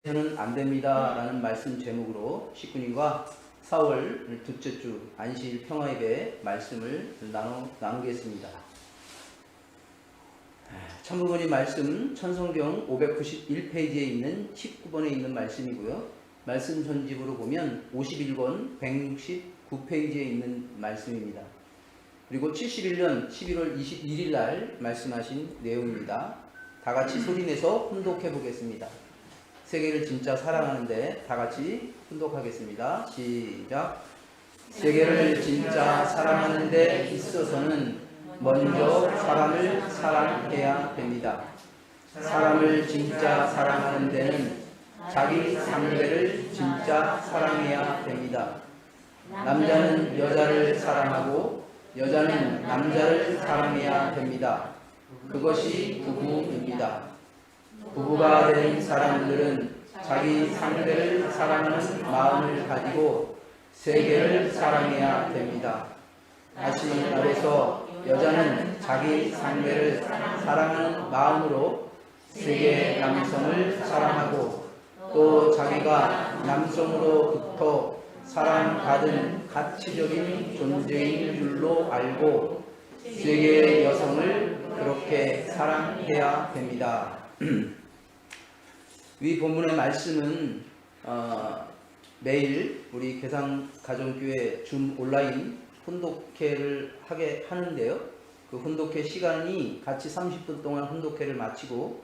저는 안 됩니다 라는 말씀 제목으로 식구님과 4월 둘째 주 안식일 평화예배 말씀을 나누겠습니다. 천부모님 말씀 천성경 591페이지에 있는 19번에 있는 말씀이고요. 말씀 전집으로 보면 51권 169페이지에 있는 말씀입니다. 그리고 71년 11월 21일 날 말씀하신 내용입니다. 다 같이 소리내서 혼독해 보겠습니다. 세계를 진짜 사랑하는데 다 같이 혼독하겠습니다. 시작. 세계를 진짜 사랑하는 데 있어서는 먼저 사람을 사랑해야 됩니다. 사람을 진짜 사랑하는 데는 자기 상대를 진짜 사랑해야 됩니다. 남자는 여자를 사랑하고 여자는 남자를 사랑해야 됩니다. 그것이 부부입니다. 부부가 된 사람들은 자기 상대를 사랑하는 마음을 가지고 세계를 사랑해야 됩니다. 다시 말해서 여자는 자기 상대를 사랑하는 마음으로 세계 남성을 사랑하고 또 자기가 남성으로부터 사랑받은 가치적인 존재인 줄로 알고 세계의 여성을 그렇게 사랑해야 됩니다. 위 본문의 말씀은 매일 우리 계상가정교회 줌 온라인 혼독회를 하게 하는데요. 그 혼독회 시간이 같이 30분 동안 혼독회를 마치고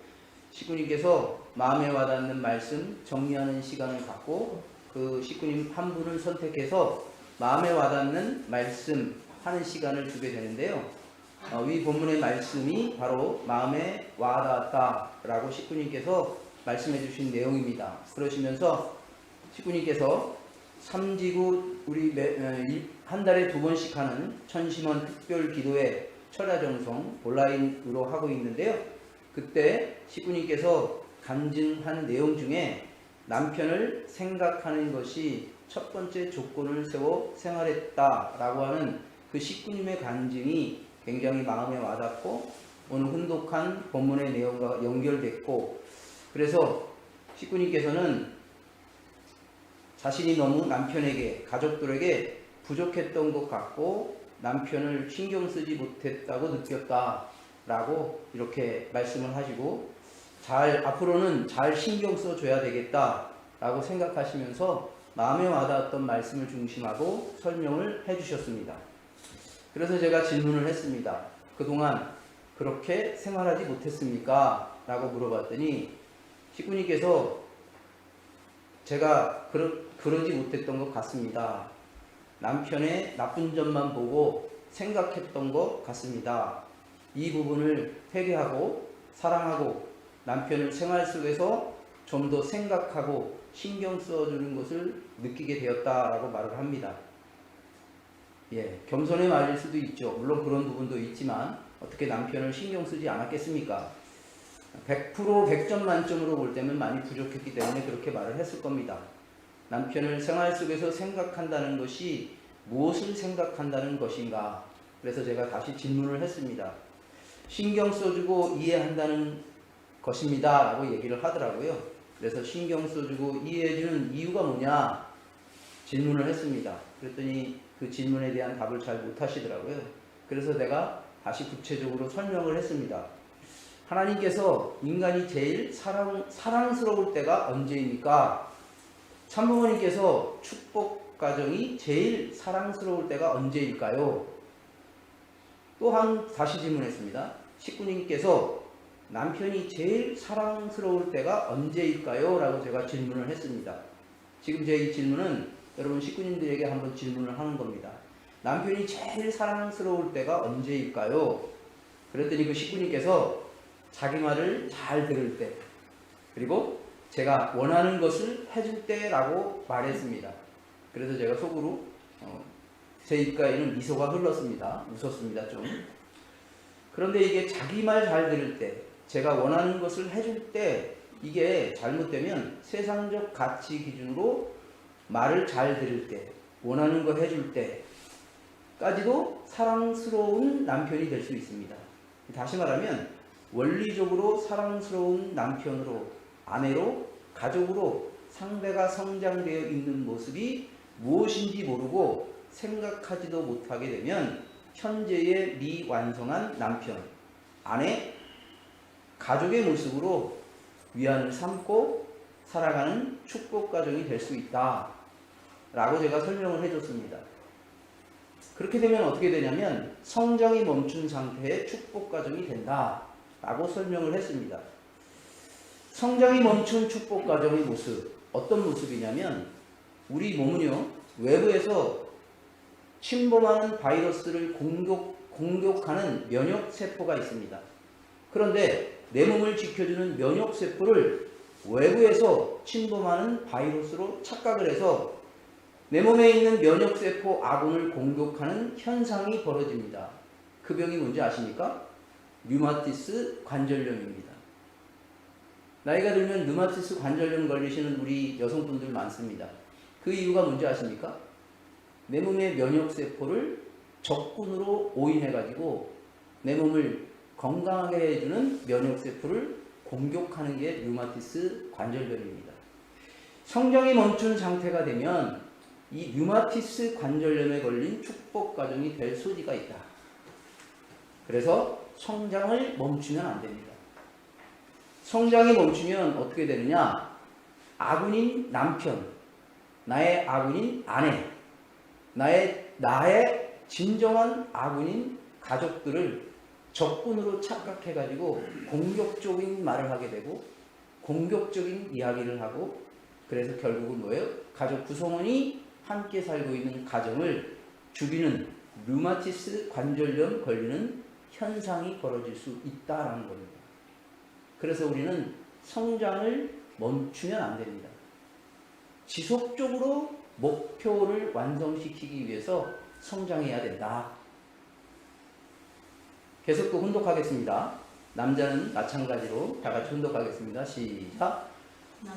식구님께서 마음에 와닿는 말씀 정리하는 시간을 갖고 그 식구님 한 분을 선택해서 마음에 와닿는 말씀 하는 시간을 주게 되는데요. 위 본문의 말씀이 바로 마음에 와닿았다 라고 식구님께서 말씀해 주신 내용입니다. 그러시면서 식구님께서 삼지구 우리 한 달에 2번씩 하는 천심원 특별 기도회 철야정성 온라인으로 하고 있는데요. 그때 식구님께서 간증한 내용 중에 남편을 생각하는 것이 첫 번째 조건을 세워 생활했다라고 하는 그 식구님의 간증이 굉장히 마음에 와닿고 오늘 혼독한 본문의 내용과 연결됐고, 그래서 식구님께서는 자신이 너무 남편에게 가족들에게 부족했던 것 같고 남편을 신경 쓰지 못했다고 느꼈다라고 이렇게 말씀을 하시고 앞으로는 잘 신경 써줘야 되겠다라고 생각하시면서 마음에 와닿았던 말씀을 중심하고 설명을 해주셨습니다. 그래서 제가 질문을 했습니다. 그동안 그렇게 생활하지 못했습니까? 라고 물어봤더니 식구님께서 제가 그러지 못했던 것 같습니다. 남편의 나쁜 점만 보고 생각했던 것 같습니다. 이 부분을 회개하고 사랑하고 남편을 생활 속에서 좀 더 생각하고 신경 써주는 것을 느끼게 되었다라고 말을 합니다. 겸손의 말일 수도 있죠. 물론 그런 부분도 있지만 어떻게 남편을 신경 쓰지 않았겠습니까? 100% 100점 만점으로 볼 때는 많이 부족했기 때문에 그렇게 말을 했을 겁니다. 남편을 생활 속에서 생각한다는 것이 무엇을 생각한다는 것인가? 그래서 제가 다시 질문을 했습니다. 신경 써주고 이해한다는 것입니다 라고 얘기를 하더라고요. 그래서 신경 써주고 이해해주는 이유가 뭐냐 질문을 했습니다. 그랬더니 그 질문에 대한 답을 잘 못하시더라고요. 그래서 내가 다시 구체적으로 설명을 했습니다. 하나님께서 인간이 제일 사랑스러울 때가 언제입니까? 참부모님께서 축복 가정이 제일 사랑스러울 때가 언제일까요? 또한 다시 질문했습니다. 식구님께서 남편이 제일 사랑스러울 때가 언제일까요? 라고 제가 질문을 했습니다. 지금 제 이 질문은 여러분 식구님들에게 한번 질문을 하는 겁니다. 남편이 제일 사랑스러울 때가 언제일까요? 그랬더니 그 식구님께서 자기 말을 잘 들을 때, 그리고 제가 원하는 것을 해줄 때라고 말했습니다. 그래서 제가 속으로 제 입가에는 미소가 흘렀습니다. 웃었습니다. 좀. 그런데 이게 자기 말 잘 들을 때, 제가 원하는 것을 해줄 때, 이게 잘못되면 세상적 가치 기준으로 말을 잘 들을 때, 원하는 거 해줄 때까지도 사랑스러운 남편이 될 수 있습니다. 다시 말하면 원리적으로 사랑스러운 남편으로, 아내로 가족으로 상대가 성장되어 있는 모습이 무엇인지 모르고 생각하지도 못하게 되면 현재의 미완성한 남편, 아내, 가족의 모습으로 위안을 삼고 살아가는 축복 가정이 될 수 있다 라고 제가 설명을 해줬습니다. 그렇게 되면 어떻게 되냐면 성장이 멈춘 상태의 축복 가정이 된다 라고 설명을 했습니다. 성장이 멈춘 축복 가정의 모습, 어떤 모습이냐면 우리 몸은요, 외부에서 침범하는 바이러스를 공격하는 면역세포가 있습니다. 그런데 내 몸을 지켜주는 면역세포를 외부에서 침범하는 바이러스로 착각을 해서 내 몸에 있는 면역세포 아군을 공격하는 현상이 벌어집니다. 그 병이 뭔지 아십니까? 류마티스 관절염입니다. 나이가 들면 류마티스 관절염 걸리시는 우리 여성분들 많습니다. 그 이유가 뭔지 아십니까? 내 몸의 면역세포를 적군으로 오인해가지고 내 몸을 건강하게 해주는 면역세포를 공격하는 게 류마티스 관절염입니다. 성장이 멈춘 상태가 되면 이 류마티스 관절염에 걸린 축복 가정이 될 소지가 있다. 그래서 성장을 멈추면 안 됩니다. 성장이 멈추면 어떻게 되느냐? 아군인 남편, 나의 아군인 아내, 나의 진정한 아군인 가족들을 적군으로 착각해가지고 공격적인 말을 하게 되고 공격적인 이야기를 하고, 그래서 결국은 뭐예요? 가족 구성원이 함께 살고 있는 가정을 죽이는 류마티스 관절염 걸리는 현상이 벌어질 수 있다라는 겁니다. 그래서 우리는 성장을 멈추면 안 됩니다. 지속적으로 목표를 완성시키기 위해서 성장해야 된다. 계속 또 혼독하겠습니다. 남자는 마찬가지로 다 같이 혼독하겠습니다. 시작.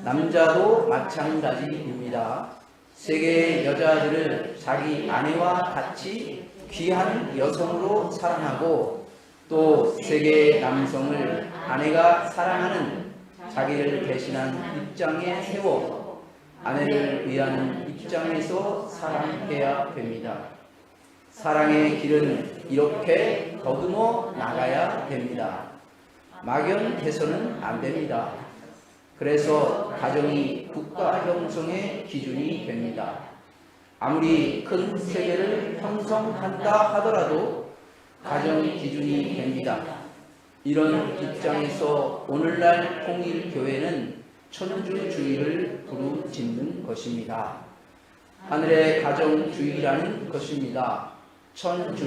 남자도 마찬가지입니다. 세계의 여자들을 자기 아내와 같이 귀한 여성으로 사랑하고 또 세계의 남성을 아내가 사랑하는 자기를 대신한 입장에 세워 아내를 위하는 입장에서 사랑해야 됩니다. 사랑의 길은 이렇게 더듬어 나가야 됩니다. 막연해서는 안 됩니다. 그래서 가정이 국가 형성의 기준이 됩니다. 아무리 큰 세계를 형성한다 하더라도 가정이 기준이 됩니다. 이런 입장에서 오늘날 통일교회는 천주주의를 부르짖는 것입니다. 하늘의 가정주의라는 것입니다. 천주,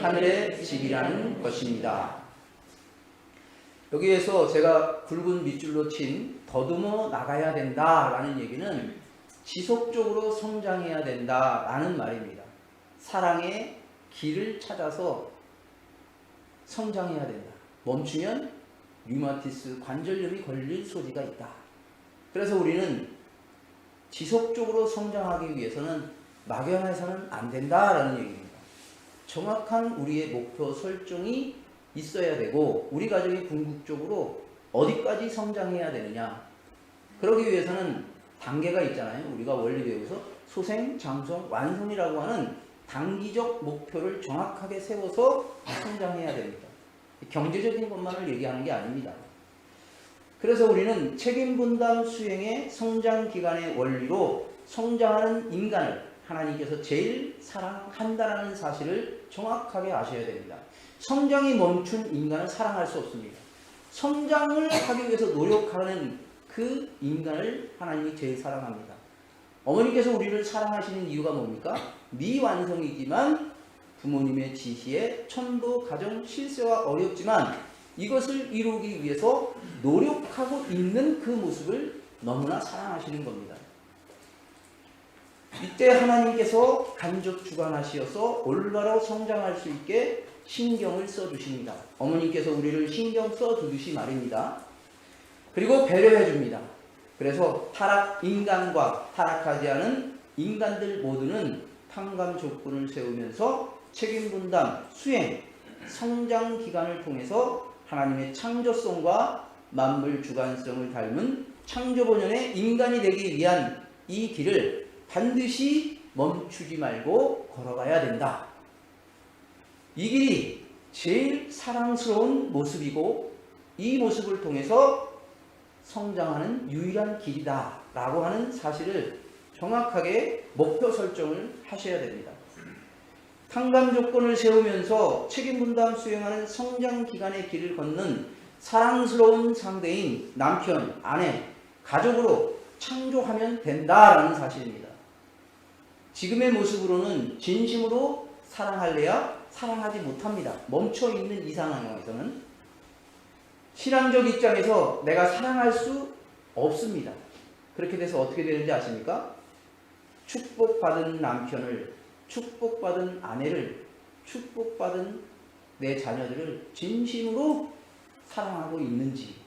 하늘의 집이라는 것입니다. 여기에서 제가 굵은 밑줄로 친 더듬어 나가야 된다라는 얘기는 지속적으로 성장해야 된다라는 말입니다. 사랑의 길을 찾아서 성장해야 된다. 멈추면 류마티스 관절염이 걸릴 소지가 있다. 그래서 우리는 지속적으로 성장하기 위해서는 막연해서는 안 된다라는 얘기입니다. 정확한 우리의 목표 설정이 있어야 되고 우리 가정이 궁극적으로 어디까지 성장해야 되느냐. 그러기 위해서는 단계가 있잖아요. 우리가 원리 배워서 소생, 장성, 완성이라고 하는 단기적 목표를 정확하게 세워서 성장해야 됩니다. 경제적인 것만을 얘기하는 게 아닙니다. 그래서 우리는 책임분담 수행의 성장기간의 원리로 성장하는 인간을 하나님께서 제일 사랑한다는 사실을 정확하게 아셔야 됩니다. 성장이 멈춘 인간은 사랑할 수 없습니다. 성장을 하기 위해서 노력하는 그 인간을 하나님이 제일 사랑합니다. 어머니께서 우리를 사랑하시는 이유가 뭡니까? 미완성이지만 부모님의 지시에 천도 가정 실세와 어렵지만 이것을 이루기 위해서 노력하고 있는 그 모습을 너무나 사랑하시는 겁니다. 이때 하나님께서 간접 주관하시어서 올바로 성장할 수 있게 신경을 써주십니다. 어머님께서 우리를 신경 써주듯이 말입니다. 그리고 배려해 줍니다. 그래서 인간과 타락하지 않은 인간들 모두는 탕감 조건을 세우면서 책임분담, 수행, 성장 기간을 통해서 하나님의 창조성과 만물 주관성을 닮은 창조본연의 인간이 되기 위한 이 길을 반드시 멈추지 말고 걸어가야 된다. 이 길이 제일 사랑스러운 모습이고 이 모습을 통해서 성장하는 유일한 길이다 라고 하는 사실을 정확하게 목표 설정을 하셔야 됩니다. 탕감 조건을 세우면서 책임 분담 수행하는 성장 기간의 길을 걷는 사랑스러운 상대인 남편, 아내, 가족으로 창조하면 된다라는 사실입니다. 지금의 모습으로는 진심으로 사랑할래야 사랑하지 못합니다. 멈춰있는 이 상황에서는 신앙적 입장에서 내가 사랑할 수 없습니다. 그렇게 돼서 어떻게 되는지 아십니까? 축복받은 남편을, 축복받은 아내를, 축복받은 내 자녀들을 진심으로 사랑하고 있는지,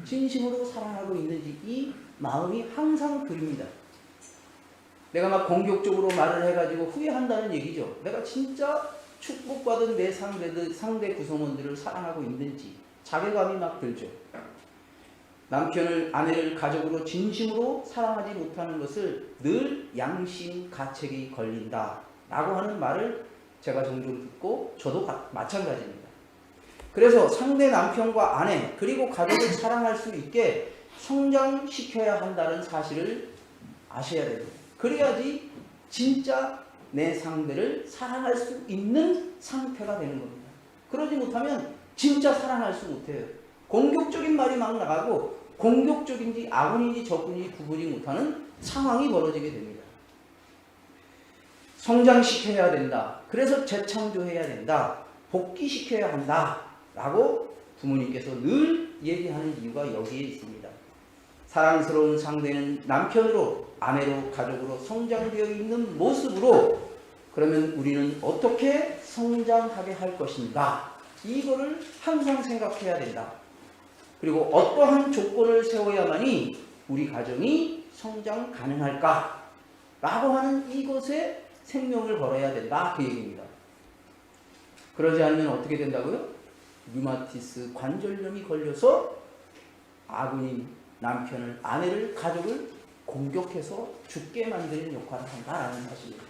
진심으로 사랑하고 있는지 이 마음이 항상 그립니다. 내가 막 공격적으로 말을 해가지고 후회한다는 얘기죠. 내가 진짜 축복받은 내 상대 구성원들을 사랑하고 있는지 자괴감이 막 들죠. 남편을, 아내를 가족으로 진심으로 사랑하지 못하는 것을 늘 양심 가책이 걸린다 라고 하는 말을 제가 종종 듣고 저도 마찬가지입니다. 그래서 상대 남편과 아내 그리고 가족을 사랑할 수 있게 성장시켜야 한다는 사실을 아셔야 됩니다. 그래야지 진짜 내 상대를 사랑할 수 있는 상태가 되는 겁니다. 그러지 못하면 진짜 사랑할 수 못해요. 공격적인 말이 막 나가고 공격적인지 아군인지 적군인지 구분이 못하는 상황이 벌어지게 됩니다. 성장시켜야 된다. 그래서 재창조해야 된다. 복귀시켜야 한다. 라고 부모님께서 늘 얘기하는 이유가 여기에 있습니다. 사랑스러운 상대는 남편으로, 아내로, 가족으로 성장되어 있는 모습으로 그러면 우리는 어떻게 성장하게 할 것인가? 이거를 항상 생각해야 된다. 그리고 어떠한 조건을 세워야만이 우리 가정이 성장 가능할까? 라고 하는 이것에 생명을 걸어야 된다. 그 얘기입니다. 그러지 않으면 어떻게 된다고요? 류마티스 관절염이 걸려서 아군인 남편을, 아내를, 가족을 공격해서 죽게 만드는 역할을 한다라는 사실입니다.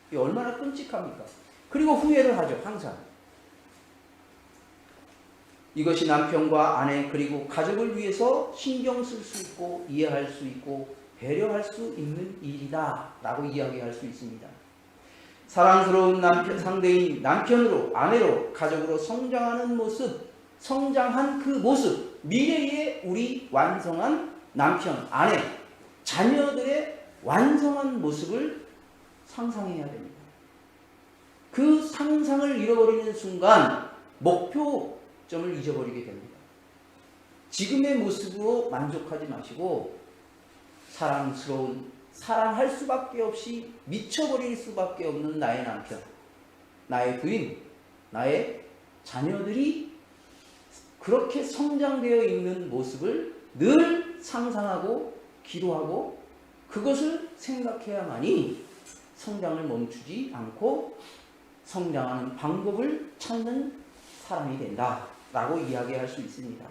이게 얼마나 끔찍합니까? 그리고 후회를 하죠. 항상. 이것이 남편과 아내 그리고 가족을 위해서 신경 쓸 수 있고 이해할 수 있고 배려할 수 있는 일이다 라고 이야기할 수 있습니다. 사랑스러운 상대인 남편으로, 아내로, 가족으로 성장하는 모습, 성장한 그 모습, 미래의 우리 완성한 남편, 아내, 자녀들의 완성한 모습을 상상해야 됩니다. 그 상상을 잃어버리는 순간 목표점을 잊어버리게 됩니다. 지금의 모습으로 만족하지 마시고 사랑스러운, 사랑할 수밖에 없이 미쳐버릴 수밖에 없는 나의 남편, 나의 부인, 나의 자녀들이 그렇게 성장되어 있는 모습을 늘 상상하고 기도하고 그것을 생각해야만이 성장을 멈추지 않고 성장하는 방법을 찾는 사람이 된다라고 이야기할 수 있습니다.